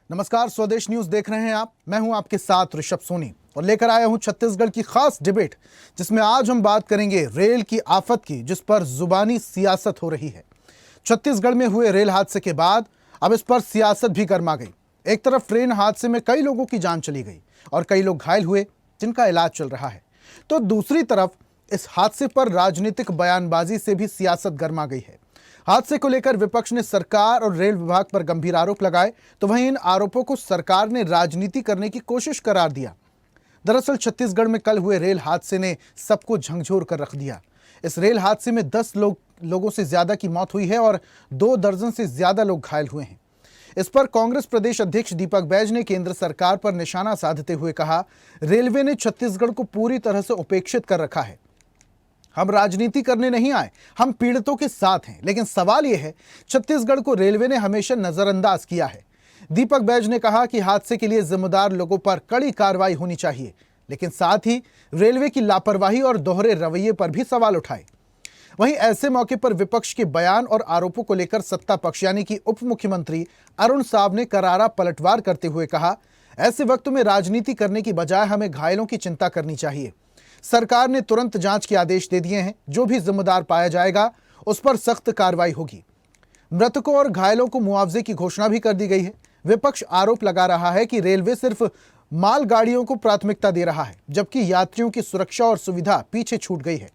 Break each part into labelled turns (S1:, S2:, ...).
S1: नमस्कार, स्वदेश न्यूज देख रहे हैं आप। मैं हूं आपके साथ ऋषभ सोनी और लेकर आया हूं छत्तीसगढ़ की खास डिबेट, जिसमें आज हम बात करेंगे रेल की आफत की, जिस पर जुबानी सियासत हो रही है। छत्तीसगढ़ में हुए रेल हादसे के बाद अब इस पर सियासत भी गर्मा गई। एक तरफ ट्रेन हादसे में कई लोगों की जान चली गई और कई लोग घायल हुए जिनका इलाज चल रहा है, तो दूसरी तरफ इस हादसे पर राजनीतिक बयानबाजी से भी सियासत गर्मा गई है। हादसे को लेकर विपक्ष ने सरकार और रेल विभाग पर गंभीर आरोप लगाए, तो वहीं इन आरोपों को सरकार ने राजनीति करने की कोशिश करार दिया। दरअसल छत्तीसगढ़ में कल हुए रेल हादसे ने सबको झंझोर कर रख दिया। इस रेल हादसे में 10 लोगों से ज्यादा की मौत हुई है और 2 दर्जन से ज्यादा लोग घायल हुए हैं। इस पर कांग्रेस प्रदेश अध्यक्ष दीपक बैज ने केंद्र सरकार पर निशाना साधते हुए कहा, रेलवे ने छत्तीसगढ़ को पूरी तरह से उपेक्षित कर रखा है। हम राजनीति करने नहीं आए, हम पीड़ितों के साथ हैं, लेकिन सवाल यह है, छत्तीसगढ़ को रेलवे ने हमेशा नजरअंदाज किया है। दीपक बैज ने कहा कि हादसे के लिए जिम्मेदार लोगों पर कड़ी कार्रवाई होनी चाहिए, लेकिन साथ ही रेलवे की लापरवाही और दोहरे रवैये पर भी सवाल उठाए। वहीं ऐसे मौके पर विपक्ष के बयान और आरोपों को लेकर सत्ता पक्ष यानी कि उप मुख्यमंत्री अरुण साव ने करारा पलटवार करते हुए कहा, ऐसे वक्त में राजनीति करने की बजाय हमें घायलों की चिंता करनी चाहिए। सरकार ने तुरंत जांच के आदेश दे दिए हैं, जो भी जिम्मेदार पाया जाएगा उस पर सख्त कार्रवाई होगी। मृतकों और घायलों को मुआवजे की घोषणा भी कर दी गई है। विपक्ष आरोप लगा रहा है कि रेलवे सिर्फ मालगाड़ियों को प्राथमिकता दे रहा है, जबकि यात्रियों की सुरक्षा और सुविधा पीछे छूट गई है।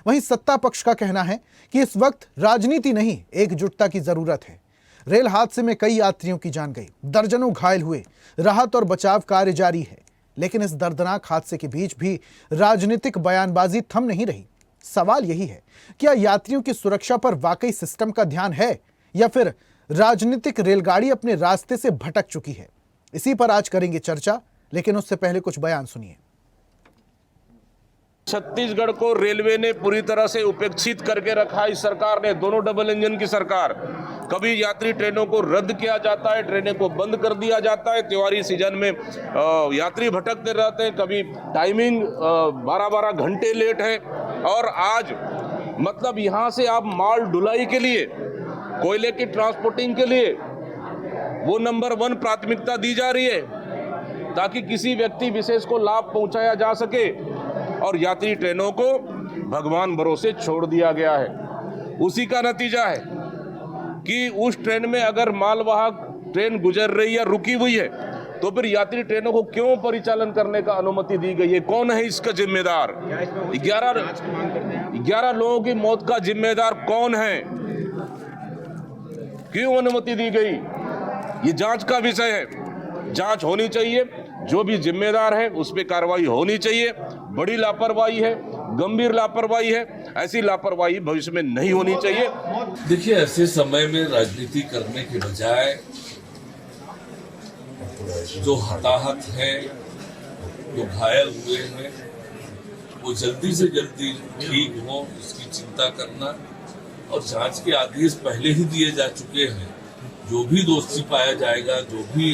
S1: वहीं सत्ता पक्ष का कहना है कि इस वक्त राजनीति नहीं, एकजुटता की जरूरत है। रेल हादसे में कई यात्रियों की जान गई, दर्जनों घायल हुए, राहत और बचाव कार्य जारी है, लेकिन इस दर्दनाक हादसे के बीच भी राजनीतिक बयानबाजी थम नहीं रही। सवाल यही है, क्या यात्रियों की सुरक्षा पर वाकई सिस्टम का ध्यान है या फिर राजनीतिक रेलगाड़ी अपने रास्ते से भटक चुकी है? इसी पर आज करेंगे चर्चा, लेकिन उससे पहले कुछ बयान सुनिए।
S2: छत्तीसगढ़ को रेलवे ने पूरी तरह से उपेक्षित करके रखा। इस सरकार ने, दोनों डबल इंजन की सरकार, कभी यात्री ट्रेनों को रद्द किया जाता है, ट्रेनें को बंद कर दिया जाता है, त्योहारी सीजन में यात्री भटकते रहते हैं, कभी टाइमिंग 12-12 घंटे लेट है। और आज मतलब यहाँ से आप माल ढुलाई के लिए, कोयले की ट्रांसपोर्टिंग के लिए वो नंबर 1 प्राथमिकता दी जा रही है, ताकि किसी व्यक्ति विशेष को लाभ पहुंचाया जा सके, और यात्री ट्रेनों को भगवान भरोसे छोड़ दिया गया है। उसी का नतीजा है कि उस ट्रेन में अगर मालवाहक ट्रेन गुजर रही है, रुकी हुई है, तो फिर यात्री ट्रेनों को क्यों परिचालन करने का अनुमति दी गई है? कौन है इसका जिम्मेदार? 11 लोगों की मौत का जिम्मेदार कौन है? क्यों अनुमति दी गई? ये जांच का विषय है। जांच होनी चाहिए, जो भी जिम्मेदार है उस पर कार्रवाई होनी चाहिए। बड़ी लापरवाही है, गंभीर लापरवाही है, ऐसी लापरवाही भविष्य में नहीं होनी चाहिए।
S3: देखिए, ऐसे समय में राजनीति करने के बजाय जो हताहत है, जो घायल हुए हैं, वो जल्दी से जल्दी ठीक हो, इसकी चिंता करना, और जांच के आदेश पहले ही दिए जा चुके हैं। जो भी दोषी पाया जाएगा, जो भी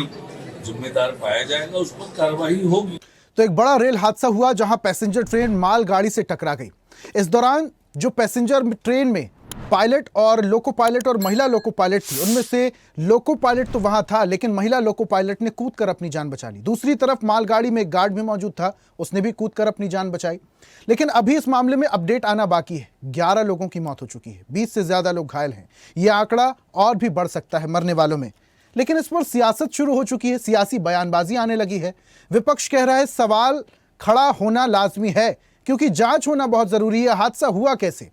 S3: जिम्मेदार पाया जाएगा, उस पर कार्रवाई होगी।
S1: तो एक बड़ा रेल हादसा हुआ जहां पैसेंजर ट्रेन मालगाड़ी से टकरा गई। इस दौरान जो पैसेंजर ट्रेन में पायलट और लोको पायलट और महिला लोको पायलट थी, उनमें से लोको पायलट तो वहां था, लेकिन महिला लोको पायलट ने कूदकर अपनी जान बचा ली। दूसरी तरफ मालगाड़ी में एक गार्ड भी मौजूद था, उसने भी कूदकर अपनी जान बचाई। लेकिन अभी इस मामले में अपडेट आना बाकी है। 11 लोगों की मौत हो चुकी है, 20 से ज्यादा लोग घायल हैं। यह आंकड़ा और भी बढ़ सकता है मरने वालों में। लेकिन इस पर सियासत शुरू हो चुकी है, सियासी बयानबाजी आने लगी है। विपक्ष कह रहा है सवाल खड़ा होना लाजमी है, क्योंकि जांच होना बहुत जरूरी है। हादसा हुआ कैसे,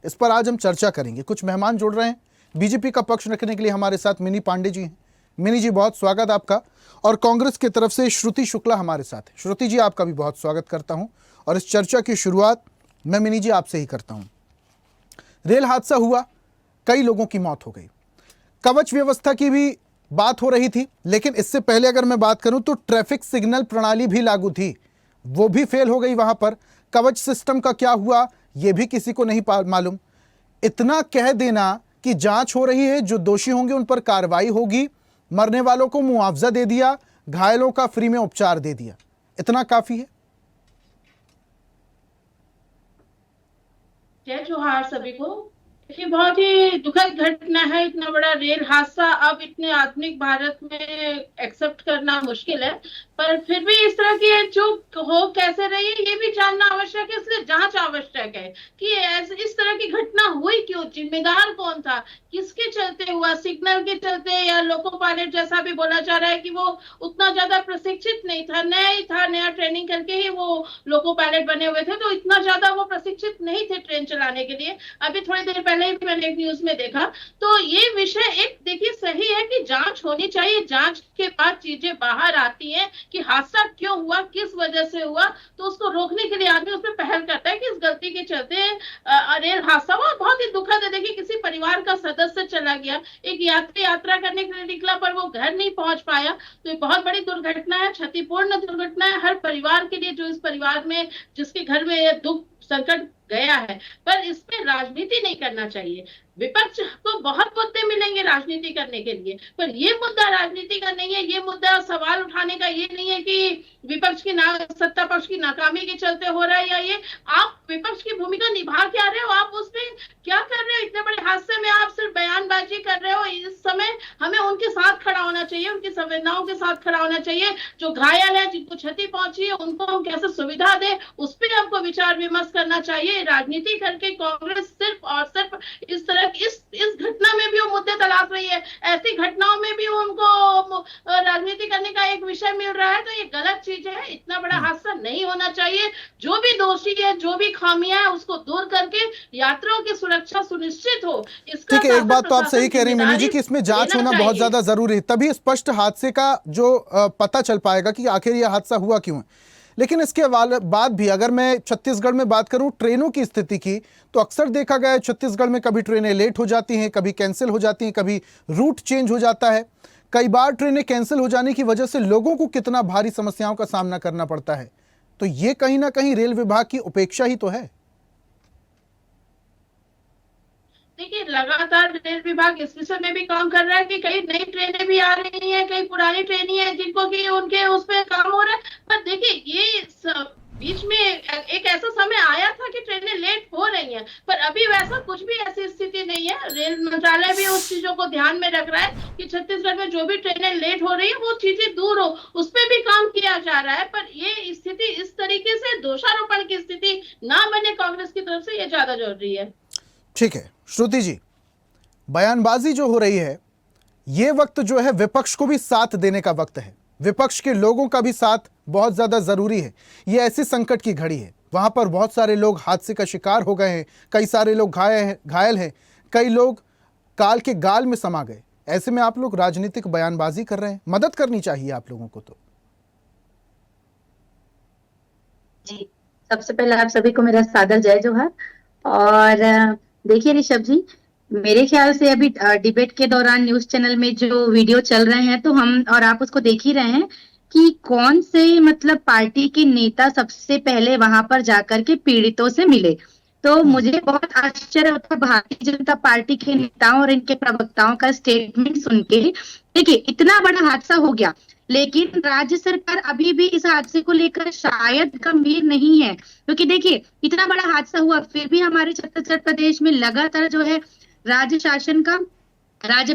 S1: इस पर आज हम चर्चा करेंगे। कुछ मेहमान जुड़ रहे हैं। बीजेपी का पक्ष रखने के लिए हमारे साथ मिनी पांडे जी हैं। मिनी जी, बहुत स्वागत आपका। और कांग्रेस की तरफ से श्रुति शुक्ला हमारे साथ है। श्रुति जी, आपका भी बहुत स्वागत करता हूं। और इस चर्चा की शुरुआत मैं मिनी जी आपसे ही करता हूं। रेल हादसा हुआ, कई लोगों की मौत हो गई, कवच व्यवस्था की भी बात हो रही थी, लेकिन इससे पहले अगर मैं बात करूं तो ट्रैफिक सिग्नल प्रणाली भी लागू थी, वो भी फेल हो गई। वहां पर कवच सिस्टम का क्या हुआ ये भी किसी को नहीं मालूम। इतना कह देना कि जांच हो रही है, जो दोषी होंगे उन पर कार्रवाई होगी, मरने वालों को मुआवजा दे दिया, घायलों का फ्री में उपचार दे दिया, इतना काफी है।
S4: जय जोहार सभी को। देखिए, बहुत ही दुखद घटना है। इतना बड़ा रेल हादसा अब इतने आधुनिक भारत में एक्सेप्ट करना मुश्किल है, पर फिर भी इस तरह की जो हो कैसे रही है ये भी जानना आवश्यक है। इसलिए जांच आवश्यक है कि इस तरह की घटना हुई क्यों, जिम्मेदार कौन था, किसके चलते हुआ, सिग्नल के चलते, या लोको पायलट जैसा भी बोला जा रहा है कि वो उतना ज्यादा प्रशिक्षित नहीं था, नया ही था, नया ट्रेनिंग करके ही वो लोको पायलट बने हुए थे, तो इतना ज्यादा वो प्रशिक्षित नहीं थे ट्रेन चलाने के लिए। अभी थोड़ी देर पहले ही मैंने एक न्यूज में देखा। तो ये विषय एक देखिए सही है कि जांच होनी चाहिए, जांच के बाद चीजें बाहर आती हैं कि हादसा क्यों हुआ, किस वजह से हुआ, तो उसको रोकने के लिए आदमी उसमें पहल करता है कि इस गलती के चलते रेल हादसा हुआ। बहुत ही दुखद है। देखिए किसी परिवार का सदस्य चला गया, एक यात्री यात्रा करने के लिए निकला पर वो घर नहीं पहुंच पाया, तो ये बहुत बड़ी दुर्घटना है, क्षतिपूर्ण दुर्घटना है हर परिवार के लिए, जो इस परिवार में जिसके घर में ये दुख संकट गया है। पर इसमें राजनीति नहीं करना चाहिए। विपक्ष को बहुत मुद्दे मिलेंगे राजनीति करने के लिए, पर ये मुद्दा राजनीति का नहीं है। ये मुद्दा सवाल उठाने का ये नहीं है कि विपक्ष की सत्ता पक्ष की नाकामी के चलते हो रहा है, या ये आप विपक्ष की भूमिका निभा क्या रहे हो, आप उसमें क्या कर रहे हो। इतने बड़े हादसे में आप सिर्फ बयानबाजी कर रहे हो। इस समय हमें उनके साथ खड़ा होना चाहिए, उनकी संवेदनाओं के साथ खड़ा होना चाहिए। जो घायल है, जिनको क्षति पहुंची है, उनको हम कैसे सुविधा दें, उस पर हमको विचार विमर्श करना चाहिए। राजनीति करके कांग्रेस सिर्फ और सिर्फ इस तरह इस घटना में भी वो मुद्दे तलाश रही है, ऐसी घटनाओं में भी उनको राजनीति करने का एक विषय मिल रहा है, तो ये गलत चीज है। इतना बड़ा हादसा नहीं होना चाहिए। जो भी दोषी है, जो भी खामियां है, उसको दूर करके यात्रियों की सुरक्षा सुनिश्चित हो, इसका
S1: ठीक है। एक बात तो आप सही कह रही हैं मीनू जी कि इसमें जांच होना बहुत ज्यादा जरूरी है, तभी स्पष्ट हादसे का जो पता चल पाएगा कि आखिर यह हादसा हुआ क्यों है। लेकिन इसके बाद भी अगर मैं छत्तीसगढ़ में बात करूं ट्रेनों की स्थिति की, तो अक्सर देखा गया है छत्तीसगढ़ में कभी ट्रेनें लेट हो जाती हैं, कभी कैंसिल हो जाती हैं, कभी रूट चेंज हो जाता है। कई बार ट्रेनें कैंसिल हो जाने की वजह से लोगों को कितना भारी समस्याओं का सामना करना पड़ता है। तो ये कहीं ना कहीं रेल विभाग की उपेक्षा ही तो है।
S4: देखिए लगातार रेल विभाग इस विषय में भी काम कर रहा है कि कई नई ट्रेनें भी आ रही हैं, कई पुरानी ट्रेनें हैं जिनको कि उनके उस पर काम हो रहा है। पर देखिए ये बीच में एक ऐसा समय आया था कि ट्रेनें लेट हो रही हैं, पर अभी वैसा कुछ भी ऐसी स्थिति नहीं है। रेल मंत्रालय भी उस चीजों को ध्यान में रख रहा है कि छत्तीसगढ़ में जो भी ट्रेनें लेट हो रही है वो चीजें दूर हो, उस पर भी काम किया जा रहा है। पर ये स्थिति इस तरीके से दोषारोपण की स्थिति ना बने कांग्रेस की तरफ से, ये ज्यादा जरूरी है।
S1: ठीक है श्रुति जी, बयानबाजी जो हो रही है, ये वक्त जो है विपक्ष को भी साथ देने का वक्त है। विपक्ष के लोगों का भी साथ बहुत ज्यादा जरूरी है। ये ऐसी संकट की घड़ी है, वहां पर बहुत सारे लोग हादसे का शिकार हो गए हैं, कई सारे लोग घायल हैं, कई लोग काल के गाल में समा गए। ऐसे में आप लोग राजनीतिक बयानबाजी कर रहे हैं, मदद करनी चाहिए आप लोगों को। तो
S5: जी, सबसे पहले आप सभी को मेरा सादर जय जोहार। और देखिए ऋषभ जी, मेरे ख्याल से अभी डिबेट के दौरान न्यूज चैनल में जो वीडियो चल रहे हैं, तो हम और आप उसको देख ही रहे हैं कि कौन से मतलब पार्टी के नेता सबसे पहले वहां पर जाकर के पीड़ितों से मिले। तो मुझे बहुत आश्चर्य होता भारतीय जनता पार्टी के नेताओं और इनके प्रवक्ताओं का स्टेटमेंट सुन के। देखिए इतना बड़ा हादसा हो गया, लेकिन राज्य सरकार अभी भी इस हादसे को लेकर शायद गंभीर नहीं है, क्योंकि देखिए इतना बड़ा हादसा हुआ फिर भी हमारे छत्तीसगढ़ प्रदेश में लगातार जो है राज्य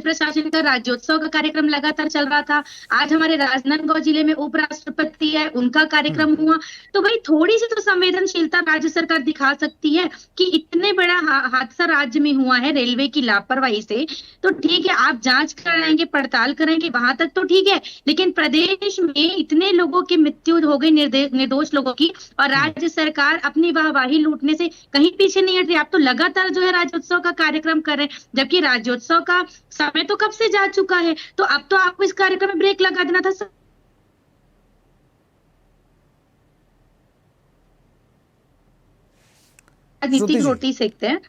S5: प्रशासन का राज्योत्सव का कार्यक्रम लगातार चल रहा था। आज हमारे राजनांदगांव जिले में उपराष्ट्रपति है, उनका कार्यक्रम हुआ। तो भाई थोड़ी सी तो संवेदनशीलता राज्य सरकार दिखा सकती है कि इतने बड़ा हादसा राज्य में हुआ है रेलवे की लापरवाही से। तो ठीक है, आप जांच कराएंगे, पड़ताल करेंगे, वहां तक तो ठीक है, लेकिन प्रदेश में इतने लोगों की मृत्यु हो गई, निर्दोष लोगों की, और राज्य सरकार अपनी वाहवाही लूटने से कहीं पीछे नहीं हट रही। आप तो लगातार जो है राज्योत्सव का कार्यक्रम कर रहे हैं, जबकि राज्योत्सव का समय तो कब से जा चुका है। तो अब तो आपको इस कार्यक्रम में ब्रेक लगा देना था। राजनीतिक रोटी सेकते हैं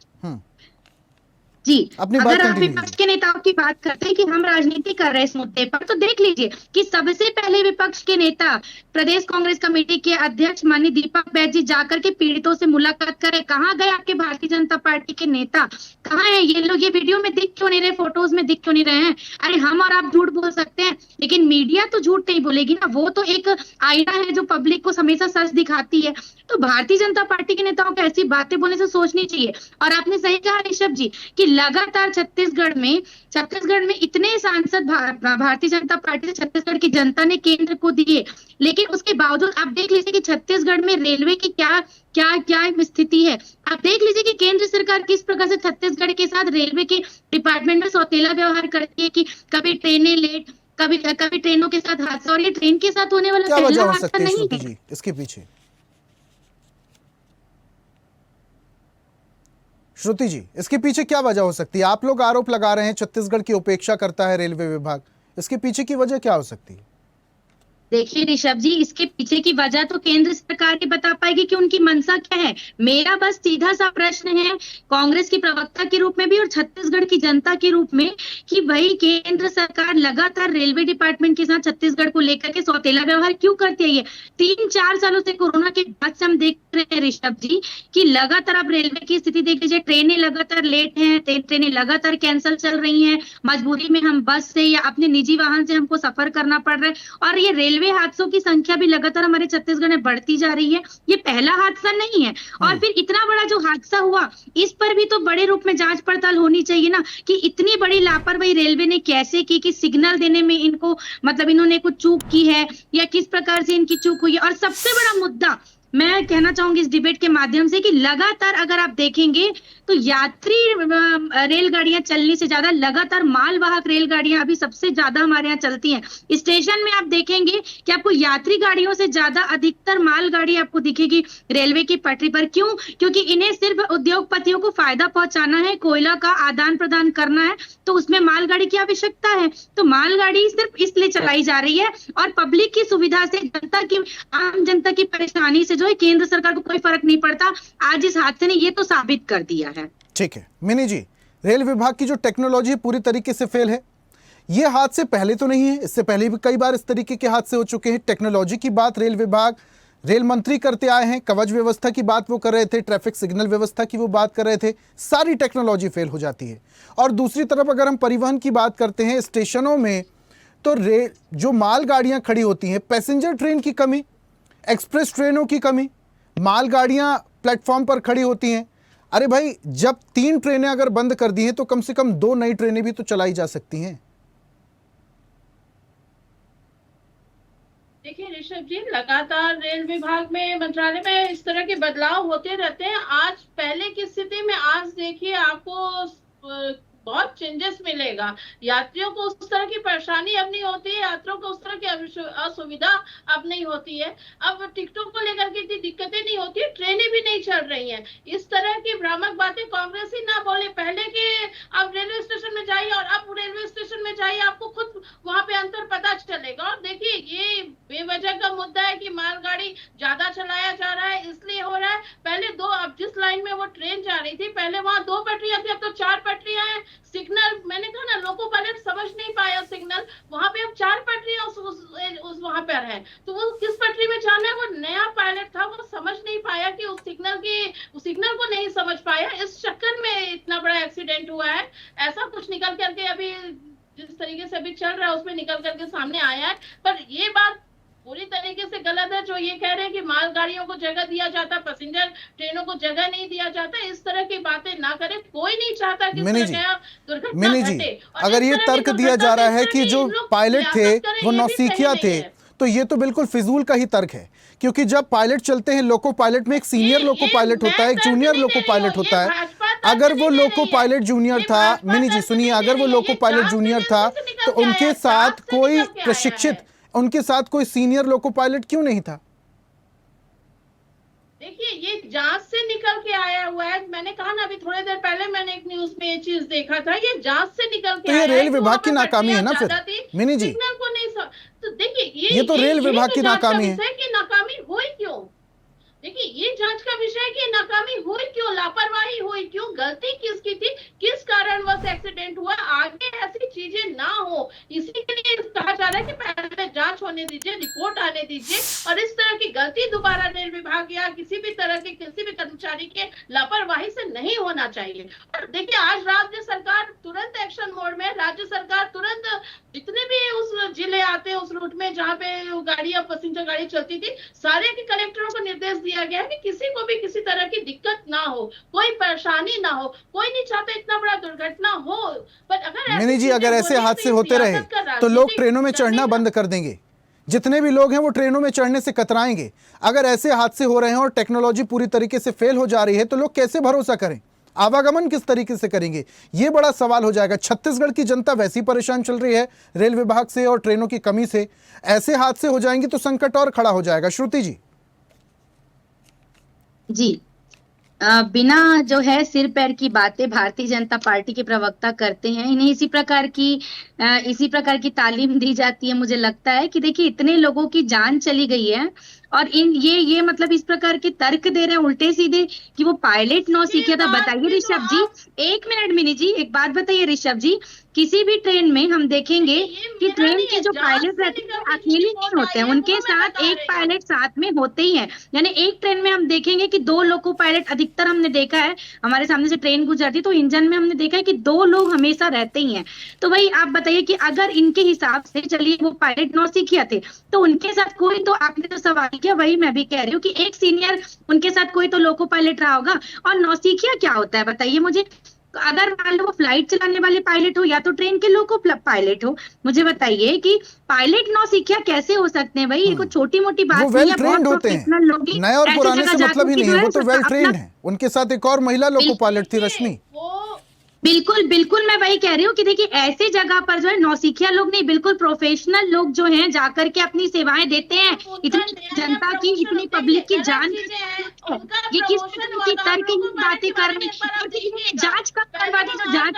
S5: जी। अगर आप विपक्ष के नेताओं की बात करते हैं कि हम राजनीति कर रहे हैं इस मुद्दे पर, तो देख लीजिए कि सबसे पहले विपक्ष के नेता प्रदेश कांग्रेस कमेटी के अध्यक्ष माननीय दीपक बैज जी जाकर के पीड़ितों से मुलाकात करें। कहाँ गए आपके भारतीय जनता पार्टी के नेता, कहाँ है ये लोग? ये वीडियो में दिख क्यों नहीं रहे, फोटोज में दिख क्यों नहीं रहे हैं? अरे हम और आप झूठ बोल सकते हैं, लेकिन मीडिया तो झूठ नहीं बोलेगी ना, वो तो एक आईना है जो पब्लिक को हमेशा सच दिखाती है। तो भारतीय जनता पार्टी के नेताओं को ऐसी बातें बोलने से सोचनी चाहिए। और आपने सही कहा ऋषभ जी कि लगातार छत्तीसगढ़ में इतने सांसद भारतीय जनता पार्टी से छत्तीसगढ़ की जनता ने केंद्र को दिए, लेकिन उसके बावजूद आप देख लीजिए कि छत्तीसगढ़ में रेलवे की क्या क्या क्या स्थिति है। आप देख लीजिए कि केंद्र सरकार किस प्रकार से छत्तीसगढ़ के साथ रेलवे के डिपार्टमेंट में सौतेला व्यवहार करती है कि कभी ट्रेनें लेट, कभी ट्रेनों के साथ हादसा, और ये ट्रेन के साथ होने वाला
S1: क्या वजह
S5: पहला
S1: हो
S5: हादसा
S1: सकती है
S5: नहीं
S1: श्रुति
S5: है।
S1: जी इसके पीछे? श्रुति जी, इसके पीछे क्या वजह हो सकती है? आप लोग आरोप लगा रहे हैं छत्तीसगढ़ की उपेक्षा करता है रेलवे विभाग, इसके पीछे की वजह क्या हो सकती है?
S5: देखिए ऋषभ जी, इसके पीछे की वजह तो केंद्र सरकार ही बता पाएगी कि उनकी मंशा क्या है। मेरा बस सीधा सा प्रश्न है कांग्रेस की प्रवक्ता के रूप में भी और छत्तीसगढ़ की जनता के रूप में कि भाई केंद्र सरकार लगातार रेलवे डिपार्टमेंट के साथ छत्तीसगढ़ को लेकर के सौतेला व्यवहार क्यों करती है? 3-4 सालों से कोरोना के बाद से हम देख रहे हैं ऋषभ जी कि लगातार आप रेलवे की स्थिति देख लीजिए, ट्रेनें लगातार लेट हैं, ट्रेनें लगातार कैंसिल चल रही हैं, मजबूरी में हम बस से या अपने निजी वाहन से हमको सफर करना पड़ रहा है, और ये रेलवे हादसों की संख्या भी लगातार हमारे छत्तीसगढ़ में बढ़ती जा रही है। ये पहला हादसा नहीं है, और फिर इतना बड़ा जो हादसा हुआ इस पर भी तो बड़े रूप में जांच पड़ताल होनी चाहिए ना, कि इतनी बड़ी लापरवाही रेलवे ने कैसे की, कि सिग्नल देने में इनको मतलब इन्होंने कुछ चूक की है या किस प्रकार से इनकी चूक हुई है। और सबसे बड़ा मुद्दा मैं कहना चाहूंगी इस डिबेट के माध्यम से कि लगातार अगर आप देखेंगे तो यात्री रेलगाड़ियां चलने से ज्यादा लगातार मालवाहक रेलगाड़ियां अभी सबसे ज्यादा हमारे यहाँ चलती हैं। स्टेशन में आप देखेंगे कि आपको यात्री गाड़ियों से ज्यादा अधिकतर मालगाड़ी आपको दिखेगी रेलवे की पटरी पर। क्यों? क्योंकि इन्हें सिर्फ उद्योगपतियों को फायदा पहुंचाना है, कोयला का आदान प्रदान करना है, तो उसमें मालगाड़ी की आवश्यकता है। तो मालगाड़ी सिर्फ इसलिए चलाई जा रही है, और पब्लिक की सुविधा से आम जनता की परेशानी से जो है केंद्र सरकार को कोई फर्क नहीं पड़ता। आज इस हादसे ने ये तो साबित कर दिया है।
S1: ठीक है मिनी जी, रेल विभाग की जो टेक्नोलॉजी पूरी तरीके से फेल है। ये हादसे पहले तो नहीं है, इससे पहले भी कई बार इस तरीके के हादसे हो चुके हैं। टेक्नोलॉजी की बात रेल विभाग, रेल मंत्री करते आए हैं, कवच व्यवस्था की बात वो कर रहे थे, ट्रैफिक सिग्नल व्यवस्था की वो बात कर रहे थे, सारी टेक्नोलॉजी फेल हो जाती है। और दूसरी तरफ अगर हम परिवहन की बात करते हैं, स्टेशनों में तो जो मालगाड़ियां खड़ी होती हैं, पैसेंजर ट्रेन की कमी, एक्सप्रेस ट्रेनों की कमी, मालगाड़ियां प्लेटफॉर्म पर खड़ी होती हैं। अरे भाई, जब 3 ट्रेनें अगर बंद कर दी हैं तो कम से कम 2 नई ट्रेनें भी तो चलाई जा सकती हैं।
S4: देखिए ऋषभ जी, लगातार रेल विभाग में, मंत्रालय में इस तरह के बदलाव होते रहते हैं। आज पहले की स्थिति में आज देखिए आपको बहुत चेंजेस मिलेगा। यात्रियों को उस तरह की परेशानी अब नहीं होती है, यात्रियों को उस तरह की असुविधा अब नहीं होती है। अब टिकटों को लेकर के इतनी दिक्कतें नहीं होती है, ट्रेनें भी नहीं चल रही हैं। इस तरह की भ्रामक बातें कांग्रेस ही ना बोले। पहले के अब रेलवे स्टेशन में जाइए और अब रेलवे स्टेशन में जाइए, आपको खुद वहां पे अंतर पता चलेगा। और देखिए, ये बेवजह का मुद्दा है कि मालगाड़ी ज्यादा चलाया जा रहा है, इसलिए हो रहा है। पहले 2, अब जिस लाइन में वो ट्रेन जा रही थी पहले वहां 2 पटरियां थी, अब तो 4 पटरियां हैं। सिग्नल, मैंने कहा ना, लोको पायलट समझ नहीं पाया सिग्नल, वहां पे अब 4 पटरियां उस वहां पर है, तो वो किस पटरी में जाना है, वो नया पायलट था, वो समझ नहीं पाया कि उस सिग्नल को नहीं समझ पाया। इस चक्कर में इतना बड़ा एक्सीडेंट हुआ है। ऐसा कुछ निकल करके अभी जिस तरीके से अभी चल रहा है उसमें निकल करके सामने आया है। पर ये बात पूरी तरीके से गलत है जो ये कह रहे हैं कि मालगाड़ियों को जगह दिया जाता, पैसेंजर ट्रेनों को जगह नहीं दिया जाता। इस तरह की बातें ना करें, कोई नहीं चाहता कि दुर्घटना घटे।
S1: अगर ये तर्क दिया जा रहा है कि जो पायलट थे वो नौसिखिया थे, तो ये तो बिल्कुल फिजूल का ही तर्क है। क्योंकि जब पायलट चलते हैं, लोको पायलट में एक सीनियर लोको पायलट होता है, एक जूनियर लोको पायलट होता है। अगर वो लोको पायलट जूनियर था, मिनी जी सुनिए, अगर वो लोको पायलट जूनियर था तो उनके साथ कोई प्रशिक्षित, उनके साथ कोई सीनियर लोको पायलट क्यों नहीं था?
S4: देखिए, ये जांच से निकल के आया हुआ है। मैंने कहा ना, अभी थोड़ी देर पहले मैंने एक न्यूज में ये चीज देखा था, ये जांच से निकल के
S1: तो ये रेल विभाग की नाकामी है ना फिर मिनी जी।
S4: को नहीं तो देखिए,
S1: ये तो रेल विभाग की नाकामी है
S4: कि नाकामी हुई क्यों। देखिए, ये जांच का विषय है कि नाकामी हुई क्यों, लापरवाही हुई क्यों, गलती किसकी थी, किस कारणवश एक्सीडेंट हुआ, आगे ऐसी चीजें ना हो, इसी के लिए कहा जा रहा है कि पहले जांच जांच होने दीजिए, रिपोर्ट आने दीजिए, और इस तरह की गलती दोबारा रेल विभाग या किसी भी तरह के किसी भी कर्मचारी के लापरवाही से नहीं होना चाहिए। और देखिए, आज राज्य सरकार तुरंत एक्शन मोड में, राज्य सरकार तुरंत जितने भी उस जिले आते हैं उस रूट में जहाँ पे गाड़ियां पैसेंजर गाड़ी चलती थी, सारे के कलेक्टरों को निर्देश दिया गया है कि किसी को भी किसी तरह की दिक्कत ना हो, कोई परेशानी ना हो। कोई नहीं चाहता इतना बड़ा दुर्घटना हो, पर अगर
S1: मिनी जी, अगर ऐसे हादसे होते रहे तो लोग ट्रेनों में चढ़ना बंद कर देंगे। जितने भी लोग हैं वो ट्रेनों में चढ़ने से कतराएंगे। अगर ऐसे हादसे हो रहे हैं और टेक्नोलॉजी पूरी तरीके से फेल हो जा रही है तो लोग कैसे भरोसा करें? आवागमन किस तरीके से करेंगे? ये बड़ा सवाल हो जाएगा। छत्तीसगढ़ की जनता वैसी परेशान चल रही है रेल विभाग से और ट्रेनों की कमी से। ऐसे हादसे हो जाएंगे तो संकट और खड़ा हो जाएगा। श्रुति जी।
S5: जी, बिना जो है सिर पैर की बातें भारतीय जनता पार्टी के प्रवक्ता करते हैं। इन्हें इसी प्रकार की तालीम दी जाती है। मुझे लगता है कि देखिए, इतने लोगों की जान चली गई है और ये मतलब इस प्रकार के तर्क दे रहे हैं उल्टे सीधे कि वो पायलट नौ सीखे था। बताइए ऋषभ जी, एक मिनट मिनी जी, एक बात बताइए ऋषभ जी, किसी भी ट्रेन में हम देखेंगे कि ट्रेन के जो पायलट रहते हैं अकेले नहीं होते हैं, उनके साथ एक पायलट साथ में होते ही है। यानी एक ट्रेन में हम देखेंगे कि 2 लोको पायलट अधिकतर हमने देखा है। हमारे सामने से ट्रेन गुजरती तो इंजन में हमने देखा है कि 2 लोग हमेशा रहते ही हैं। तो भाई आप बताइए कि अगर इनके हिसाब से चलिए वो पायलट नौसिखिया थे तो उनके साथ कोई, तो आपने जो सवाल किया वही मैं भी कह रही हूँ कि एक सीनियर उनके साथ कोई तो लोको पायलट रहा होगा। और नौसिखिया क्या होता है बताइए मुझे? अगर मान लो वो फ्लाइट चलाने वाले पायलट हो या तो ट्रेन के लोको पायलट हो, मुझे बताइए कि पायलट नौसिखिया कैसे हो सकते हैं भाई? ये कोई छोटी मोटी बात
S1: वो वेल ट्रेन्ड होते हैं। नए और पुराने से मतलब ही नहीं है, वो तो वेल ट्रेन्ड है। उनके साथ एक और महिला लोको पायलट थी, रश्मि।
S5: बिल्कुल बिल्कुल, मैं वही कह रही हूँ कि देखिए, ऐसे जगह पर जो है नौसिखिया लोग नहीं, बिल्कुल प्रोफेशनल लोग जो हैं जाकर के अपनी सेवाएं देते हैं। इतनी जनता की, इतनी पब्लिक की जान, ये किस तरह की तर्कहीन बातें कर रहे हैं? जांच कब करवा दी? जो जांच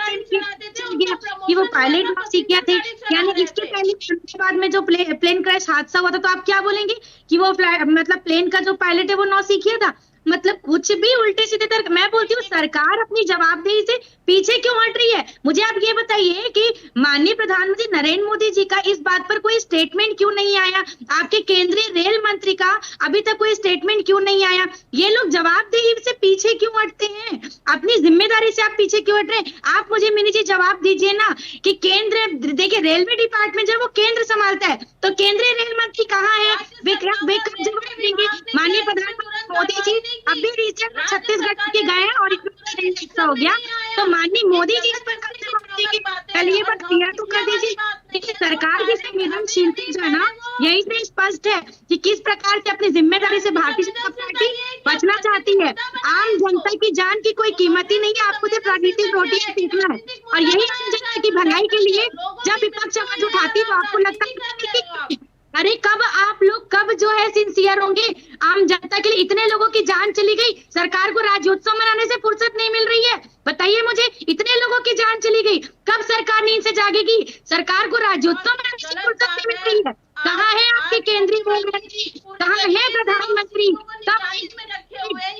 S5: कि वो पायलट नौसिखिया थे। यानी इसके पहले अहमदाबाद में जो प्लेन क्रैश हादसा हुआ था तो आप क्या बोलेंगे कि वो मतलब प्लेन का जो पायलट है वो नौसिखिया था? मतलब कुछ भी उल्टे सीधे तर्क। मैं बोलती हूँ सरकार अपनी जवाबदेही से पीछे क्यों हट रही है? मुझे आप ये बताइए कि माननीय प्रधानमंत्री नरेंद्र मोदी जी का इस बात पर कोई स्टेटमेंट क्यों नहीं आया? आपके केंद्रीय रेल मंत्री का अभी तक कोई स्टेटमेंट क्यों नहीं आया? ये लोग जवाबदेही से पीछे क्यों हटते हैं? अपनी जिम्मेदारी से आप पीछे क्यों हट रहे हैं? आप मुझे मिनी जी जवाब दीजिए ना कि केंद्र, देखिए रेलवे डिपार्टमेंट जो है वो केंद्र संभालता है, तो केंद्रीय रेल मंत्री कहाँ है? वे कब जवाब देंगे? माननीय प्रधानमंत्री मोदी जी अभी रिसेंट में छत्तीसगढ़ के गए हैं और इतना हो गया, तो माननीय मोदी जी इस पर कब जवाब देंगे? कल ये बात क्लियर तो कर दीजिए। देखिए, सरकार की संवेदनशीलता जो है ना, यही से स्पष्ट है कि किस प्रकार से अपनी जिम्मेदारी से भारतीय जनता पार्टी बचना चाहती है। आम जनता की जान की कोई कीमत ही नहीं है। आपको सिर्फ राजनीतिक रोटियां सीखना है और यही आम जनता की भलाई के लिए जब विपक्ष आवाज उठाती है तो आपको लगता है अरे कब आप लोग कब जो है सिंसियर होंगे आम जनता के लिए? इतने लोगों की जान चली गई, सरकार को राज्योत्सव मनाने से फुर्सत नहीं मिल रही है। बताइए मुझे, इतने लोगों की जान चली गई, कब सरकार नींद से जागेगी? सरकार को राज्योत्सव मनाने से फुर्सत नहीं मिल रही है। कहाँ है आपके केंद्रीय मंत्री? कहाँ है प्रधानमंत्री?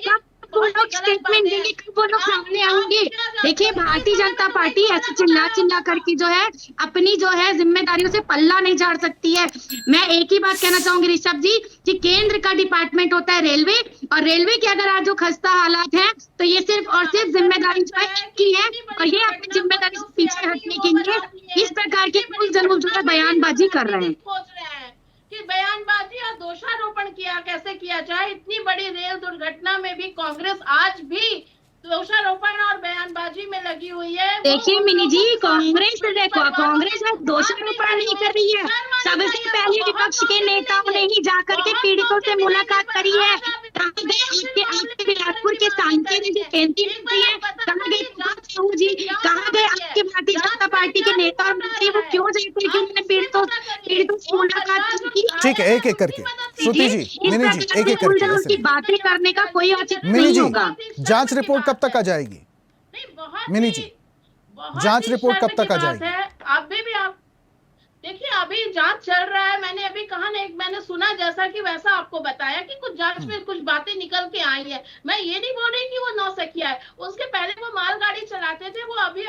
S5: कब वो लोग स्टेटमेंट देंगे? कब वो लोग सामने आएंगे? देखिए, भारतीय जनता पार्टी ऐसे चिल्ला करके जो है अपनी जो है जिम्मेदारियों से पल्ला नहीं झाड़ सकती है। मैं एक ही बात कहना चाहूंगी ऋषभ जी कि केंद्र का डिपार्टमेंट होता है रेलवे, और रेलवे के अगर आज जो खस्ता हालात है तो ये सिर्फ और सिर्फ जिम्मेदारी जो है की है, और ये अपनी जिम्मेदारी से पीछे हटने के लिए इस प्रकार के जरूर जो है बयानबाजी कर रहे हैं
S4: कि बयानबाजी और दोषारोपण कैसे किया जाए। इतनी बड़ी रेल दुर्घटना में भी कांग्रेस आज भी दोषारोपण और बयानबाजी में लगी हुई है।
S5: देखिए मिनी जी, कांग्रेस दोषारोपण नहीं कर रही है। सबसे पहले विपक्ष के नेताओं ने ही जाकर के पीड़ितों से मुलाकात करी है। आपके बिलासपुर के सांसद जी केंद्रीय मंत्री है, कहाँ गए जी? कहाँ गए आपके भारतीय जनता पार्टी के नेता और मंत्री? वो क्यों जाते? क्यों उन्होंने पीड़ितों से मुलाकात की?
S1: ठीक है, एक एक करके श्रुति जी, मिनी जी, एक एक करके
S5: उनकी बातें करने का कोई औचित्य
S1: मिनी
S5: नहीं
S1: जी,
S5: होगा।
S1: जांच रिपोर्ट कब तक आ जाएगी? मिनी जी, जांच रिपोर्ट कब तक आ जाएगी?
S4: अभी भी आप देखिए, अभी जांच चल रहा है। मैंने मैंने सुना जैसा कि वैसा आपको बताया कि कुछ जांच में कुछ बातें निकल के आई है। मैं ये नहीं बोल रही कि वो नौसिखिया है, उसके पहले वो मालगाड़ी चलाते थे, वो अभी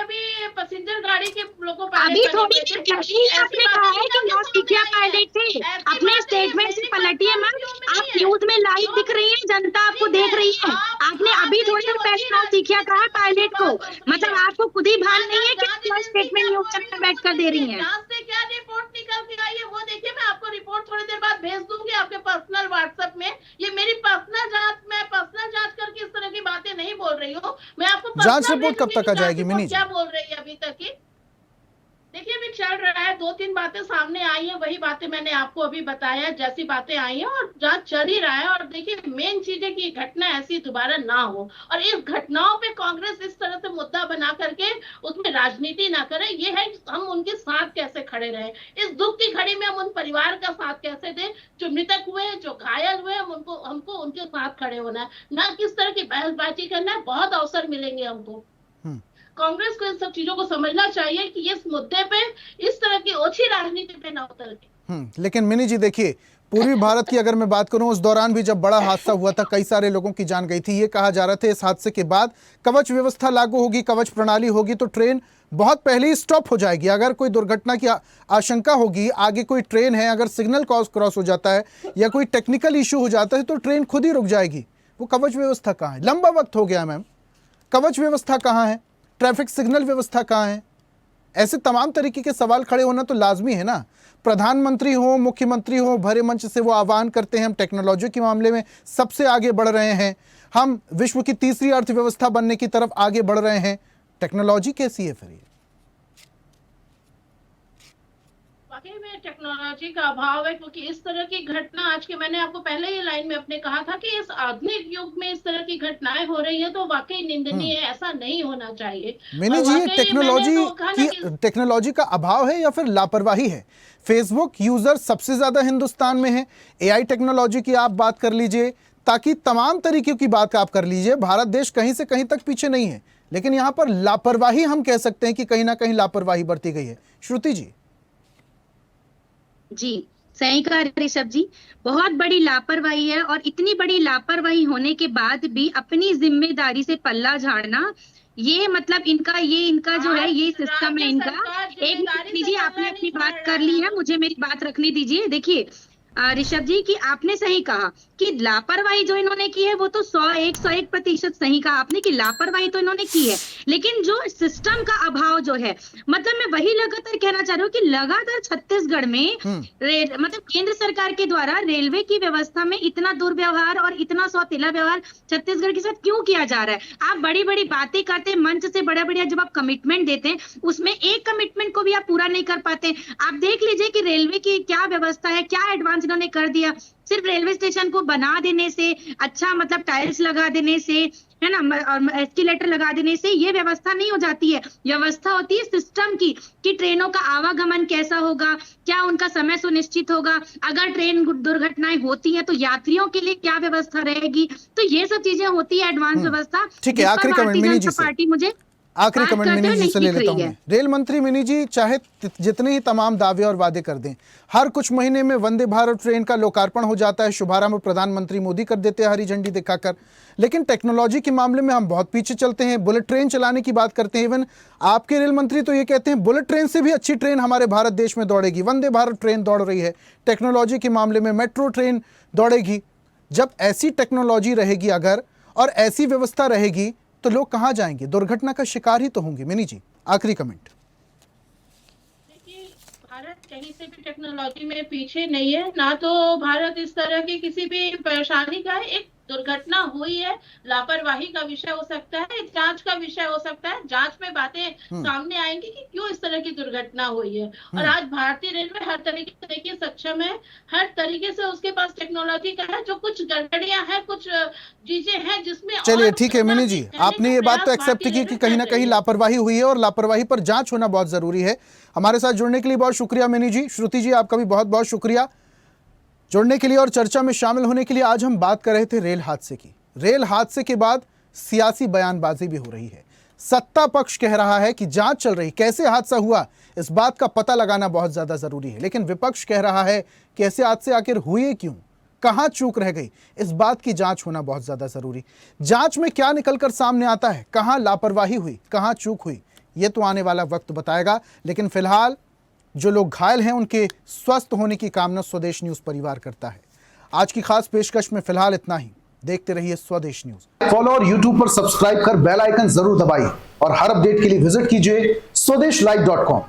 S4: पैसेंजर गाड़ी के लोगों पर
S6: अभी थोड़ी देर पहले ही आपने कहा है कि नौसिखिया पायलट थे। अपने स्टेटमेंट से पलटिए मत, आप न्यूज में लाइव दिख रही है, जनता आपको देख रही है। आपने अभी थोड़ी देर पहले नौसिखिया कहा पायलट को, मतलब आपको खुद ही भान नहीं है कि स्टेटमेंट न्यूज चैनल में बैठ कर दे रही है।
S4: जांच से क्या रिपोर्ट निकल के आई है वो देखिए, मैं आपको रिपोर्ट थोड़ी देर बाद भेज दूंगी आपके पर्सनल व्हाट्सएप में। ये मेरी पर्सनल जांच, मैं पर्सनल जांच करके इस तरह की बातें नहीं बोल रही हूँ। मैं आपको
S1: जांच रिपोर्ट कब तक आ जाएगी मिनी जी?
S4: क्या बोल रही है अभी तक की देखिए, अभी चल रहा है, 2-3 बातें सामने आई हैं, वही बातें मैंने आपको अभी बताया जैसी बातें आई हैं, और जांच चल ही रहा है। और देखिए मेन चीज है कि घटना ऐसी दोबारा ना हो, और इस घटनाओं पे कांग्रेस इस तरह से मुद्दा बना करके उसमें राजनीति ना करे। ये है हम उनके साथ कैसे खड़े रहे, इस दुख की घड़ी में हम उन परिवार का साथ कैसे दें जो मृतक हुए, जो घायल हुए, हमको उनके साथ खड़े होना है, ना किस तरह की बहसबाजी करना है। बहुत अवसर मिलेंगे हमको। कांग्रेस को इन सब चीजों को समझना चाहिए कि इस मुद्दे पे इस तरह की ओछी राजनीति पे ना उतर के।
S1: लेकिन मिनी जी देखिए, पूर्वी भारत की अगर मैं बात करूं, उस दौरान भी जब बड़ा हादसा हुआ था, कई सारे लोगों की जान गई थी। ये कहा जा रहा था इस हादसे के बाद कवच व्यवस्था लागू होगी, कवच प्रणाली होगी, तो ट्रेन बहुत पहले ही स्टॉप हो जाएगी। अगर कोई दुर्घटना की आशंका होगी, आगे कोई ट्रेन है, अगर सिग्नल क्रॉस हो जाता है या कोई टेक्निकल इश्यू हो जाता है, तो ट्रेन खुद ही रुक जाएगी। वो कवच व्यवस्था कहाँ है? लंबा वक्त हो गया मैम, कवच व्यवस्था कहाँ है? ट्रैफिक सिग्नल व्यवस्था कहाँ है? ऐसे तमाम तरीके के सवाल खड़े होना तो लाजमी है ना। प्रधानमंत्री हो, मुख्यमंत्री हो, भरे मंच से वो आह्वान करते हैं हम टेक्नोलॉजी के मामले में सबसे आगे बढ़ रहे हैं, हम विश्व की तीसरी अर्थव्यवस्था बनने की तरफ आगे बढ़ रहे हैं। टेक्नोलॉजी कैसी है फिर ये?
S4: वाकई में टेक्नोलॉजी का अभाव है, क्योंकि इस तरह की घटना आज के, मैंने आपको पहले ही लाइन में अपने कहा था कि इस आधुनिक युग में इस तरह की घटनाएं हो रही है तो वाकई निंदनीय है, ऐसा नहीं होना चाहिए।
S1: मैंने जी टेक्नोलॉजी का अभाव है या फिर लापरवाही है? फेसबुक यूजर सबसे ज्यादा हिंदुस्तान में है, एआई टेक्नोलॉजी की आप बात कर लीजिए, ताकि तमाम तरीके की बात आप कर लीजिए, भारत देश कहीं से कहीं तक पीछे नहीं है। लेकिन यहां पर लापरवाही हम कह सकते हैं कि कहीं ना कहीं लापरवाही बरती गई है। श्रुति जी।
S6: जी सही कहा ऋषभ जी, बहुत बड़ी लापरवाही है, और इतनी बड़ी लापरवाही होने के बाद भी अपनी जिम्मेदारी से पल्ला झाड़ना, ये मतलब इनका जो है ये सिस्टम है इनका। एक मिनट दीजिए, आपने अपनी बात कर ली है, मुझे मेरी बात रखने दीजिए। देखिए ऋषभ जी कि आपने सही कहा कि लापरवाही जो इन्होंने की है वो तो 101% सही कहा आपने कि लापरवाही तो इन्होंने की है, लेकिन जो सिस्टम का अभाव जो है, मतलब मैं वही लगातार कहना चाह रही हूँ कि लगातार छत्तीसगढ़ में मतलब केंद्र सरकार के द्वारा रेलवे की व्यवस्था में इतना दुर्व्यवहार और इतना सौतेला व्यवहार छत्तीसगढ़ के साथ क्यों किया जा रहा है? आप बड़ी बड़ी बातें करते, मंच से बड़ा बढ़िया जब आप कमिटमेंट देते हैं, उसमें एक कमिटमेंट को भी आप पूरा नहीं कर पाते। आप देख लीजिए कि रेलवे की क्या व्यवस्था है, क्या एडवांस इन्होंने कर दिया। सिर्फ रेलवे स्टेशन को बना देने से, अच्छा मतलब टाइल्स लगा देने से, है ना, और एस्केलेटर लगा देने से ये व्यवस्था नहीं हो जाती है। व्यवस्था होती है सिस्टम की, कि ट्रेनों का आवागमन कैसा होगा, क्या उनका समय सुनिश्चित होगा, अगर ट्रेन दुर्घटनाएं होती हैं तो यात्रियों के लिए क्या व्यवस्था रहेगी। तो ये सब चीजें होती है एडवांस व्यवस्था।
S1: ठीक है, आखिरी कमेंट मिनी जी से,
S6: पार्टी मुझे
S1: आखिरी कमेंट मिनी जी से ले लेता हूं। रेल मंत्री मिनी जी, चाहे जितने ही तमाम दावे और वादे कर दें, हर कुछ महीने में वंदे भारत ट्रेन का लोकार्पण हो जाता है, शुभारंभ प्रधानमंत्री मोदी कर देते हैं हरी झंडी दिखाकर, लेकिन टेक्नोलॉजी के मामले में हम बहुत पीछे चलते हैं। बुलेट ट्रेन चलाने की बात करते हैं, इवन आपके रेल मंत्री तो ये कहते हैं बुलेट ट्रेन से भी अच्छी ट्रेन हमारे भारत देश में दौड़ेगी, वंदे भारत ट्रेन दौड़ रही है। टेक्नोलॉजी के मामले में मेट्रो ट्रेन दौड़ेगी। जब ऐसी टेक्नोलॉजी रहेगी अगर, और ऐसी व्यवस्था रहेगी, तो लोग कहां जाएंगे? दुर्घटना का शिकार ही तो होंगे। मिनी जी आखिरी कमेंट।
S4: देखिए, भारत कहीं से भी टेक्नोलॉजी में पीछे नहीं है, ना तो भारत इस तरह की किसी भी परेशानी का है। एक दुर्घटना हुई है, लापरवाही का विषय हो सकता है, एक जांच का विषय हो सकता है, जांच में बातें सामने आएंगी कि क्यों इस तरह की दुर्घटना हुई है। और आज भारतीय रेलवे हर तरीके से देखिए सक्षम है, हर तरीके से उसके पास टेक्नोलॉजी का है। जो कुछ गड़बड़ियां हैं, कुछ चीजें हैं जिसमें,
S1: चलिए ठीक है मिनी जी, आपने ये बात तो एक्सेप्ट की कि कहीं ना कहीं लापरवाही हुई है और लापरवाही पर जांच होना बहुत जरूरी है। हमारे साथ जुड़ने के लिए बहुत शुक्रिया मिनी जी। श्रुति जी आपका भी बहुत बहुत शुक्रिया जुड़ने के लिए और चर्चा में शामिल होने के लिए। आज हम बात कर रहे थे रेल हादसे की। रेल हादसे के बाद सियासी बयानबाजी भी हो रही है, सत्ता पक्ष कह रहा है कि जांच चल रही, कैसे हादसा हुआ इस बात का पता लगाना बहुत ज्यादा जरूरी है। लेकिन विपक्ष कह रहा है कि ऐसे हादसे आखिर हुए क्यों, कहां चूक रह गई, इस बात की जांच होना बहुत ज्यादा जरूरी। जांच में क्या निकलकर सामने आता है, कहां लापरवाही हुई, कहां चूक हुई, यह तो आने वाला वक्त बताएगा। लेकिन फिलहाल जो लोग घायल हैं उनके स्वस्थ होने की कामना स्वदेश न्यूज परिवार करता है। आज की खास पेशकश में फिलहाल इतना ही। देखते रहिए स्वदेश न्यूज। फॉलो और यूट्यूब पर सब्सक्राइब कर बेल आइकन जरूर दबाइए और हर अपडेट के लिए विजिट कीजिए स्वदेशलाइव.com।